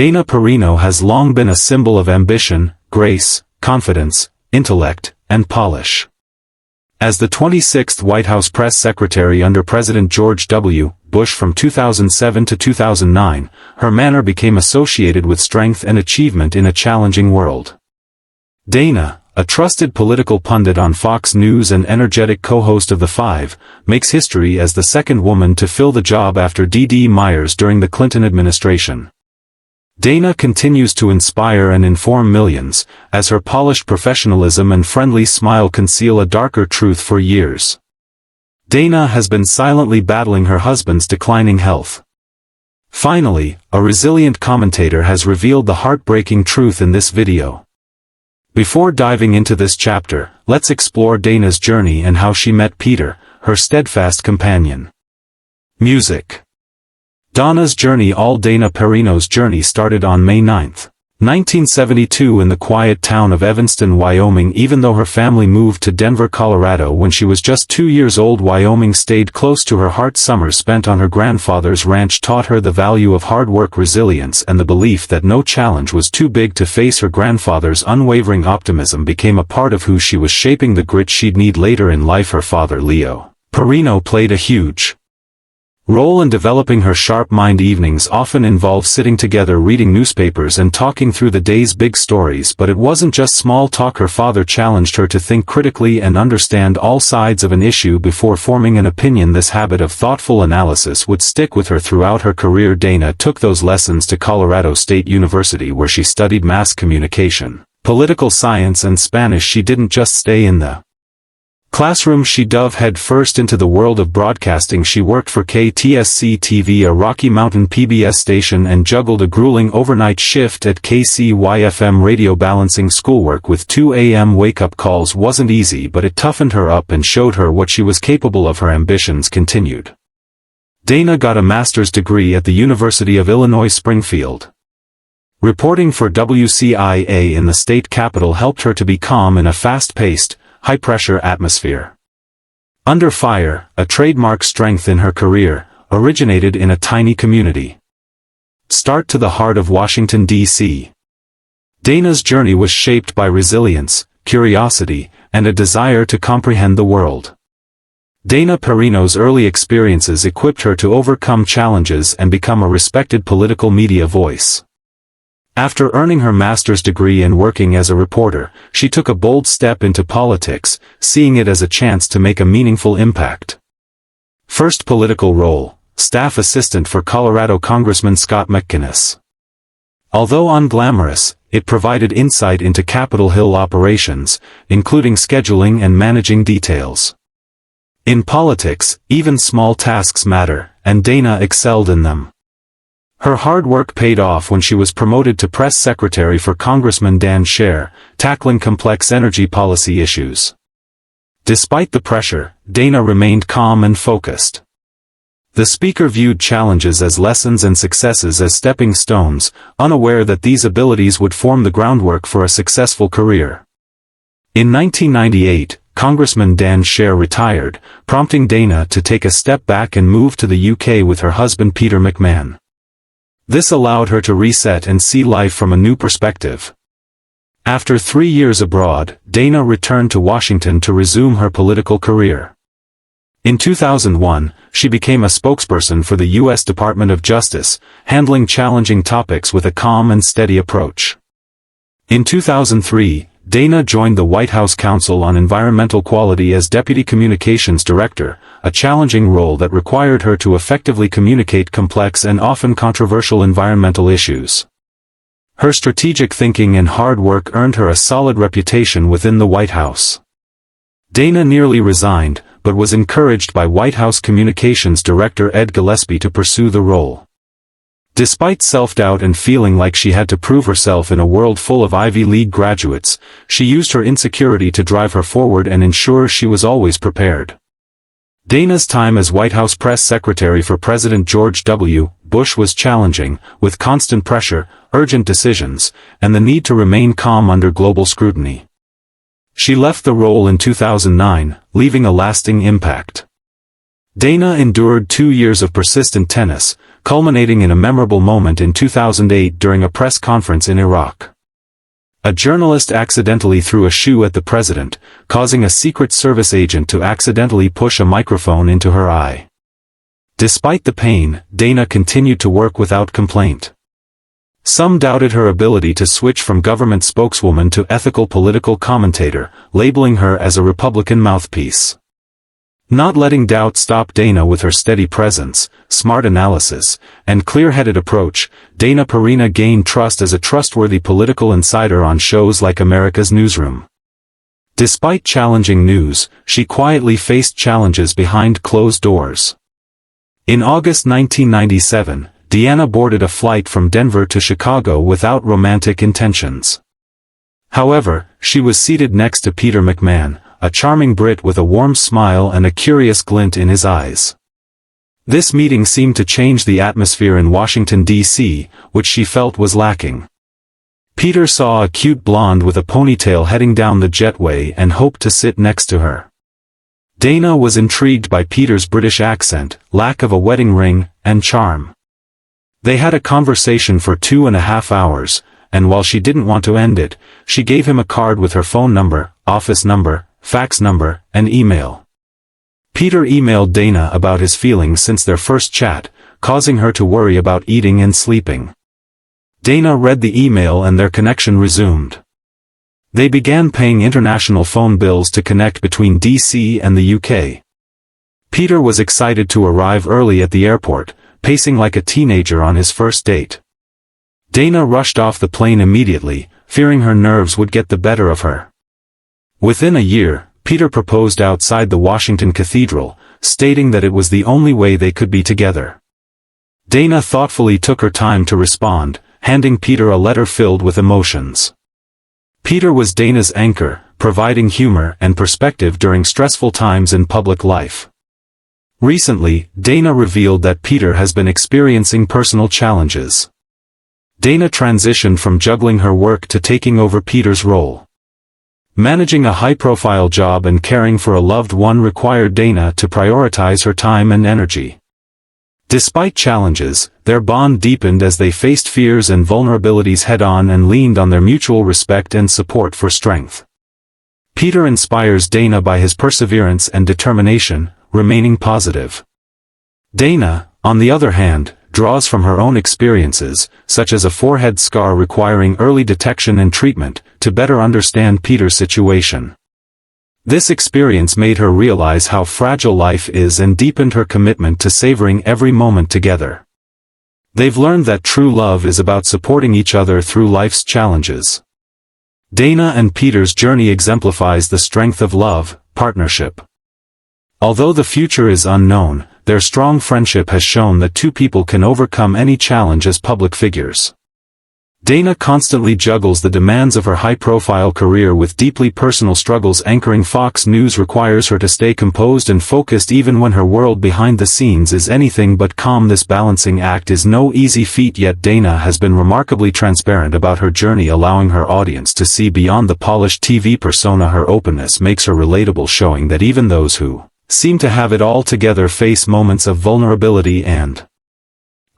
Dana Perino has long been a symbol of ambition, grace, confidence, intellect, and polish. As the 26th White House press secretary under President George W. Bush from 2007 to 2009, her manner became associated with strength and achievement in a challenging world. Dana, a trusted political pundit on Fox News and energetic co-host of The Five, makes history as the second woman to fill the job after D.D. Myers during the Clinton administration. Dana continues to inspire and inform millions, as her polished professionalism and friendly smile conceal a darker truth for years. Dana has been silently battling her husband's declining health. Finally, a resilient commentator has revealed the heartbreaking truth in this video. Before diving into this chapter, let's explore Dana's journey and how she met Peter, her steadfast companion. Music. Donna's journey. Dana Perino's journey started on May 9, 1972 in the quiet town of Evanston, Wyoming. Even though her family moved to Denver, Colorado when she was just 2 years old, Wyoming stayed close to her heart. Summers spent on her grandfather's ranch taught her the value of hard work, resilience, and the belief that no challenge was too big to face. Her grandfather's unwavering optimism became a part of who she was, shaping the grit she'd need later in life. Her father, Leo Perino, played a huge role in developing her sharp mind. Evenings often involved sitting together reading newspapers and talking through the day's big stories, but it wasn't just small talk. Her father challenged her to think critically and understand all sides of an issue before forming an opinion. This habit of thoughtful analysis would stick with her throughout her career. Dana took those lessons to Colorado State University, where she studied mass communication, political science, and Spanish. She didn't just stay in the classroom, she dove head first into the world of broadcasting. She worked for KTSC-TV, a Rocky Mountain PBS station, and juggled a grueling overnight shift at KCY-FM radio. Balancing schoolwork with 2 a.m. wake-up calls wasn't easy, but it toughened her up and showed her what she was capable of. Her ambitions continued. Dana got a master's degree at the University of Illinois Springfield. Reporting for WCIA in the state capital helped her to be calm in a fast-paced, high-pressure atmosphere. Under Fire, a trademark strength in her career, originated in a tiny community. Start to the heart of Washington, D.C. Dana's journey was shaped by resilience, curiosity, and a desire to comprehend the world. Dana Perino's early experiences equipped her to overcome challenges and become a respected political media voice. After earning her master's degree and working as a reporter, she took a bold step into politics, seeing it as a chance to make a meaningful impact. First political role: staff assistant for Colorado Congressman Scott McInnes. Although unglamorous, it provided insight into Capitol Hill operations, including scheduling and managing details. In politics, even small tasks matter, and Dana excelled in them. Her hard work paid off when she was promoted to press secretary for Congressman Dan Scher, tackling complex energy policy issues. Despite the pressure, Dana remained calm and focused. The speaker viewed challenges as lessons and successes as stepping stones, unaware that these abilities would form the groundwork for a successful career. In 1998, Congressman Dan Scher retired, prompting Dana to take a step back and move to the UK with her husband Peter McMahon. This allowed her to reset and see life from a new perspective. After 3 years abroad, Dana returned to Washington to resume her political career. In 2001, she became a spokesperson for the U.S. Department of Justice, handling challenging topics with a calm and steady approach. In 2003, Dana joined the White House Council on Environmental Quality as Deputy Communications Director, a challenging role that required her to effectively communicate complex and often controversial environmental issues. Her strategic thinking and hard work earned her a solid reputation within the White House. Dana nearly resigned, but was encouraged by White House Communications Director Ed Gillespie to pursue the role. Despite self-doubt and feeling like she had to prove herself in a world full of Ivy League graduates, she used her insecurity to drive her forward and ensure she was always prepared. Dana's time as White House press secretary for President George W. Bush was challenging, with constant pressure, urgent decisions, and the need to remain calm under global scrutiny. She left the role in 2009, leaving a lasting impact. Dana endured 2 years of persistent tennis, culminating in a memorable moment in 2008 during a press conference in Iraq. A journalist accidentally threw a shoe at the president, causing a Secret Service agent to accidentally push a microphone into her eye. Despite the pain, Dana continued to work without complaint. Some doubted her ability to switch from government spokeswoman to ethical political commentator, labeling her as a Republican mouthpiece. Not letting doubt stop Dana with her steady presence, smart analysis, and clear-headed approach, Dana Perino gained trust as a trustworthy political insider on shows like America's Newsroom. Despite challenging news, she quietly faced challenges behind closed doors. In August 1997, Dana boarded a flight from Denver to Chicago without romantic intentions. However, she was seated next to Peter McMahon, a charming Brit with a warm smile and a curious glint in his eyes. This meeting seemed to change the atmosphere in Washington, D.C., which she felt was lacking. Peter saw a cute blonde with a ponytail heading down the jetway and hoped to sit next to her. Dana was intrigued by Peter's British accent, lack of a wedding ring, and charm. They had a conversation for 2.5 hours, and while she didn't want to end it, she gave him a card with her phone number, office number, fax number, and email. Peter emailed Dana about his feelings since their first chat, causing her to worry about eating and sleeping. Dana read the email and their connection resumed. They began paying international phone bills to connect between DC and the UK. Peter was excited to arrive early at the airport, pacing like a teenager on his first date. Dana rushed off the plane immediately, fearing her nerves would get the better of her. Within a year, Peter proposed outside the Washington Cathedral, stating that it was the only way they could be together. Dana thoughtfully took her time to respond, handing Peter a letter filled with emotions. Peter was Dana's anchor, providing humor and perspective during stressful times in public life. Recently, Dana revealed that Peter has been experiencing personal challenges. Dana transitioned from juggling her work to taking over Peter's role. Managing a high-profile job and caring for a loved one required Dana to prioritize her time and energy. Despite challenges, their bond deepened as they faced fears and vulnerabilities head-on and leaned on their mutual respect and support for strength. Peter inspires Dana by his perseverance and determination, remaining positive. Dana, on the other hand, draws from her own experiences, such as a forehead scar requiring early detection and treatment, to better understand Peter's situation. This experience made her realize how fragile life is and deepened her commitment to savoring every moment together. They've learned that true love is about supporting each other through life's challenges. Dana and Peter's journey exemplifies the strength of love, partnership. Although the future is unknown, their strong friendship has shown that two people can overcome any challenge as public figures. Dana constantly juggles the demands of her high-profile career with deeply personal struggles. Anchoring Fox News requires her to stay composed and focused even when her world behind the scenes is anything but calm. This balancing act is no easy feat, yet Dana has been remarkably transparent about her journey, allowing her audience to see beyond the polished TV persona. Her openness makes her relatable, showing that even those who seem to have it all together face moments of vulnerability and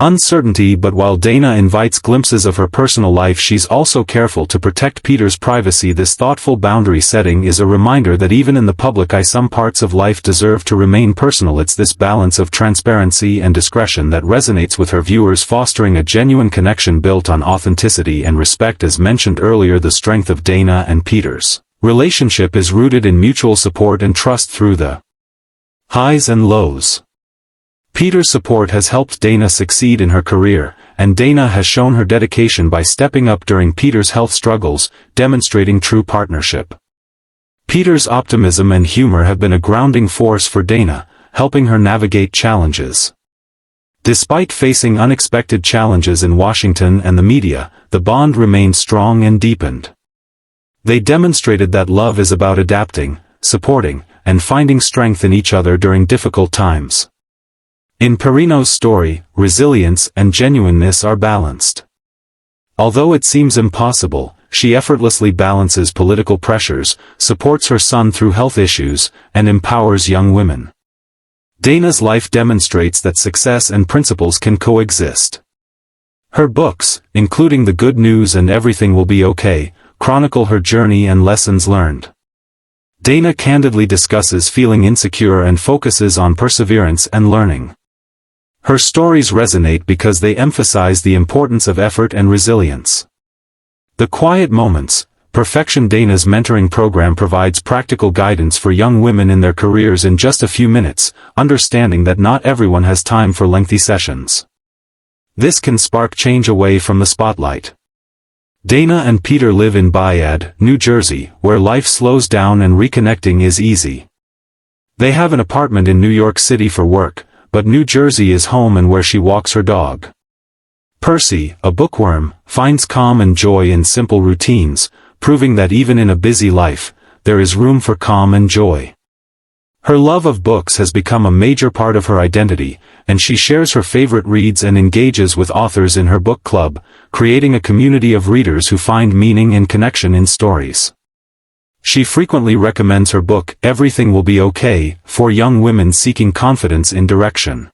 uncertainty. But while Dana invites glimpses of her personal life, she's also careful to protect Peter's privacy. This thoughtful boundary setting is a reminder that even in the public eye, some parts of life deserve to remain personal. It's this balance of transparency and discretion that resonates with her viewers, fostering a genuine connection built on authenticity and respect. As mentioned earlier, the strength of Dana and Peter's relationship is rooted in mutual support and trust through the highs and lows. Peter's support has helped Dana succeed in her career, and Dana has shown her dedication by stepping up during Peter's health struggles, demonstrating true partnership. Peter's optimism and humor have been a grounding force for Dana, helping her navigate challenges. Despite facing unexpected challenges in Washington and the media, the bond remained strong and deepened. They demonstrated that love is about adapting, supporting, and finding strength in each other during difficult times. In Perino's story, resilience and genuineness are balanced. Although it seems impossible, she effortlessly balances political pressures, supports her son through health issues, and empowers young women. Dana's life demonstrates that success and principles can coexist. Her books, including The Good News and Everything Will Be Okay, chronicle her journey and lessons learned. Dana candidly discusses feeling insecure and focuses on perseverance and learning. Her stories resonate because they emphasize the importance of effort and resilience. The Quiet Moments, Perfection. Dana's mentoring program provides practical guidance for young women in their careers in just a few minutes, understanding that not everyone has time for lengthy sessions. This can spark change away from the spotlight. Dana and Peter live in Bayard, New Jersey, where life slows down and reconnecting is easy. They have an apartment in New York City for work, but New Jersey is home and where she walks her dog. Percy, a bookworm, finds calm and joy in simple routines, proving that even in a busy life, there is room for calm and joy. Her love of books has become a major part of her identity, and she shares her favorite reads and engages with authors in her book club, creating a community of readers who find meaning and connection in stories. She frequently recommends her book, Everything Will Be Okay, for young women seeking confidence in direction.